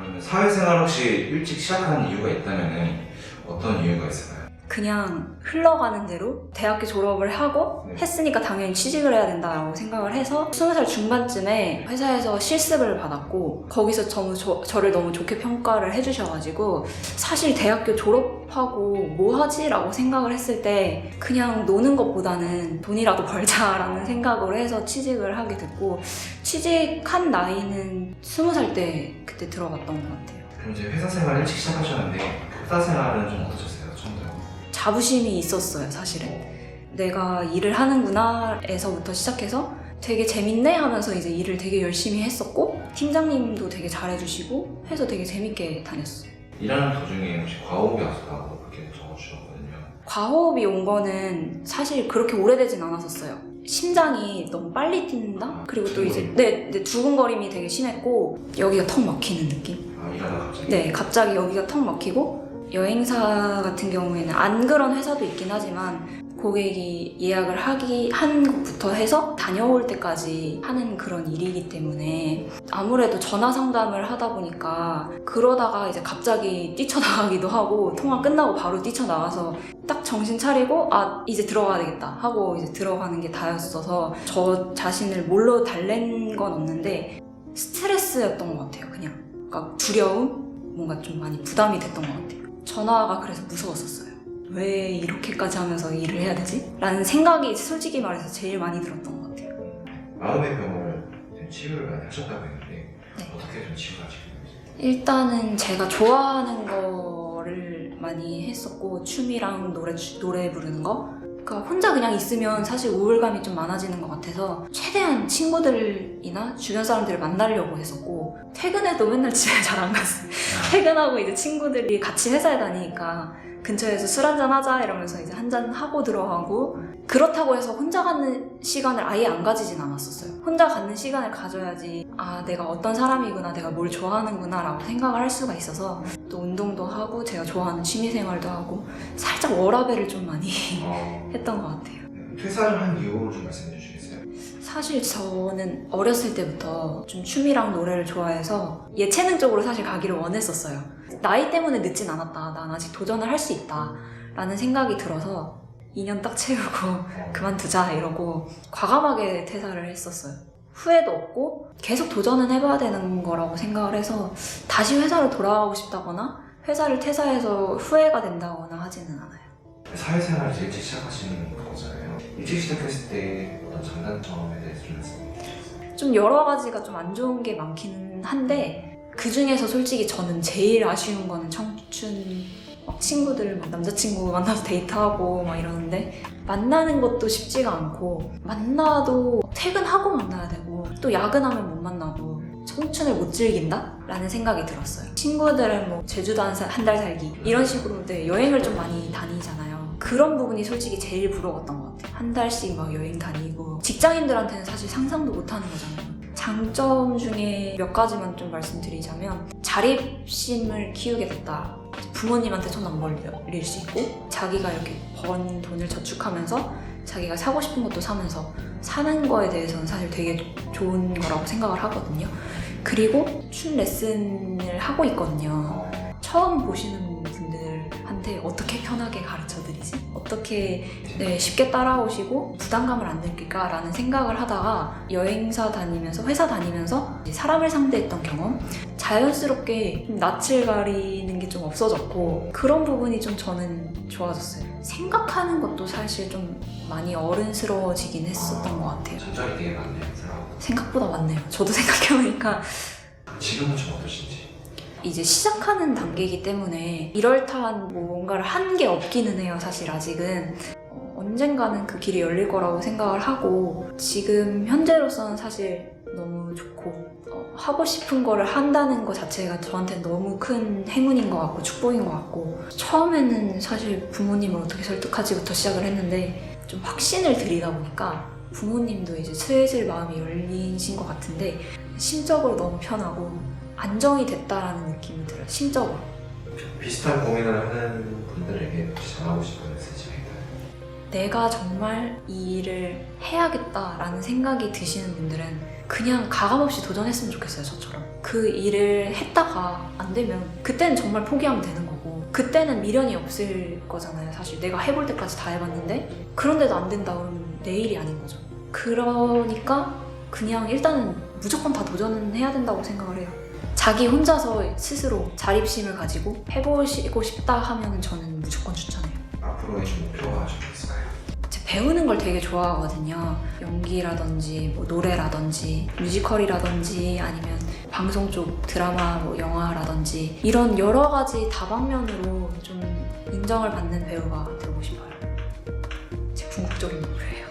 그러면 사회생활 혹시 일찍 시작한 이유가 있다면 어떤 이유가 있을까요? 그냥 흘러가는 대로 대학교 졸업을 하고 네. 했으니까 당연히 취직을 해야 된다고 생각을 해서 20살 중반쯤에 회사에서 실습을 받았고 거기서 저를 너무 좋게 평가를 해주셔가지고 사실 대학교 졸업하고 뭐 하지? 라고 생각을 했을 때 그냥 노는 것보다는 돈이라도 벌자라는 생각으로 해서 취직을 하게 됐고 취직한 나이는 20살 때 그때 들어갔던 것 같아요. 그럼 이제 회사 생활 일찍 시작하셨는데 회사 생활은 좀 어떠셨어요? 처음 들어. 자부심이 있었어요, 사실은. 내가 일을 하는구나 에서부터 시작해서 되게 재밌네 하면서 이제 일을 되게 열심히 했었고 팀장님도 되게 잘해주시고 해서 되게 재밌게 다녔어요. 일하는 도중에 혹시 과호흡이 왔다고 그렇게 적어주셨거든요. 과호흡이 온 거는 사실 그렇게 오래되진 않았었어요. 심장이 너무 빨리 뛴다? 그리고 또 이제 네, 두근거림이 되게 심했고 여기가 턱 막히는 느낌? 아, 일하다가 갑자기? 네, 갑자기 여기가 턱 막히고 여행사 같은 경우에는 안 그런 회사도 있긴 하지만 고객이 예약을 한 것부터 해서 다녀올 때까지 하는 그런 일이기 때문에 아무래도 전화 상담을 하다 보니까 그러다가 이제 갑자기 뛰쳐나가기도 하고 통화 끝나고 바로 뛰쳐나가서 딱 정신 차리고 아 이제 들어가야 되겠다 하고 이제 들어가는 게 다였어서 저 자신을 뭘로 달랜 건 없는데 스트레스였던 것 같아요. 그냥 그러니까 두려움? 뭔가 좀 많이 부담이 됐던 것 같아요. 전화가 그래서 무서웠었어요. 왜 이렇게까지 하면서 일을 해야 되지? 라는 생각이 솔직히 말해서 제일 많이 들었던 것 같아요. 마음의 병을 치유를 많이 하셨다고 했는데 네. 어떻게 좀 치유가 하시는지? 일단은 제가 좋아하는 거를 많이 했었고 춤이랑 노래 부르는 거 그러니까 혼자 그냥 있으면 사실 우울감이 좀 많아지는 것 같아서 최대한 친구들이나 주변 사람들을 만나려고 했었고 퇴근해도 맨날 집에 잘 안 갔어요. 퇴근하고 이제 친구들이 같이 회사에 다니니까 근처에서 술 한잔 하자 이러면서 이제 한잔 하고 들어가고 그렇다고 해서 혼자 가는 시간을 아예 안 가지진 않았었어요. 혼자 갖는 시간을 가져야지 아 내가 어떤 사람이구나 내가 뭘 좋아하는구나 라고 생각을 할 수가 있어서 또 운동도 하고 제가 좋아하는 취미생활도 하고 살짝 워라밸을 좀 많이 했던 것 같아요. 퇴사를 한 이유 좀 말씀해 주시겠어요? 사실 저는 어렸을 때부터 좀 춤이랑 노래를 좋아해서 예체능 쪽으로 사실 가기를 원했었어요. 나이 때문에 늦진 않았다. 난 아직 도전을 할 수 있다. 라는 생각이 들어서 2년 딱 채우고 그만두자 이러고 과감하게 퇴사를 했었어요. 후회도 없고 계속 도전은 해봐야 되는 거라고 생각을 해서 다시 회사로 돌아가고 싶다거나 회사를 퇴사해서 후회가 된다거나 하지는 않아요. 사회생활을 이제 일찍 시작하시는 거잖아요. 일찍 시작했을 때 어떤 장단점에 대해서 좀 말씀해 주시겠어요? 좀 여러 가지가 좀 안 좋은 게 많기는 한데 그 중에서 솔직히 저는 제일 아쉬운 거는 청춘 친구들 막 남자친구 만나서 데이트하고 막 이러는데 만나는 것도 쉽지가 않고 만나도 퇴근하고 만나야 되고 또 야근하면 못 만나고 청춘을 못 즐긴다? 라는 생각이 들었어요. 친구들은 뭐 제주도 한 달 살기 이런 식으로 여행을 좀 많이 다니잖아요. 그런 부분이 솔직히 제일 부러웠던 것 같아요. 한 달씩 막 여행 다니고 직장인들한테는 사실 상상도 못하는 거잖아요. 장점 중에 몇 가지만 좀 말씀드리자면 자립심을 키우게 됐다. 부모님한테 돈 안 벌릴 수 있고 자기가 이렇게 번 돈을 저축하면서 자기가 사고 싶은 것도 사면서 사는 거에 대해서는 사실 되게 좋은 거라고 생각을 하거든요. 그리고 춤 레슨을 하고 있거든요. 처음 보시는 분들한테 어떻게 편하게 가르쳐드리지? 어떻게 쉽게 따라오시고 부담감을 안 느낄까라는 생각을 하다가 여행사 다니면서 회사 다니면서 사람을 상대했던 경험 자연스럽게 좀 낯을 가리는 게 좀 없어졌고 그런 부분이 좀 저는 좋아졌어요. 생각하는 것도 사실 좀 많이 어른스러워지긴 했었던 것 같아요. 장점이 되게 많네요. 생각보다 많네요. 저도 생각해보니까 지금은 좀 어떠신지? 이제 시작하는 단계이기 때문에 이럴듯한 뭔가를 한 게 없기는 해요. 사실 아직은 언젠가는 그 길이 열릴 거라고 생각을 하고 지금 현재로서는 사실 너무 좋고 하고 싶은 거를 한다는 것 자체가 저한테 너무 큰 행운인 것 같고 축복인 것 같고 처음에는 사실 부모님을 어떻게 설득하지부터 시작을 했는데 좀 확신을 드리다 보니까 부모님도 이제 슬슬 마음이 열리신 것 같은데 심적으로 너무 편하고 안정이 됐다라는 느낌이 들어요. 심적으로. 비슷한 고민을 하는 분들에게 혹시 전하고 싶은 메시지가 있나요? 내가 정말 이 일을 해야겠다라는 생각이 드시는 분들은 그냥 가감없이 도전했으면 좋겠어요, 저처럼. 그 일을 했다가 안 되면 그때는 정말 포기하면 되는 거고, 그때는 미련이 없을 거잖아요. 사실 내가 해볼 때까지 다 해봤는데 그런데도 안 된다 그러면 내 일이 아닌 거죠. 그러니까 그냥 일단은 무조건 다 도전은 해야 된다고 생각을 해요. 자기 혼자서 스스로 자립심을 가지고 해보시고 싶다 하면 저는 무조건 추천해요. 앞으로의 좀 목표가 좀 있을까요? 제가 배우는 걸 되게 좋아하거든요. 연기라든지 뭐 노래라든지 뮤지컬이라든지 아니면 방송 쪽 드라마, 뭐 영화라든지 이런 여러 가지 다방면으로 좀 인정을 받는 배우가 되고 싶어요. 제 궁극적인 목표예요.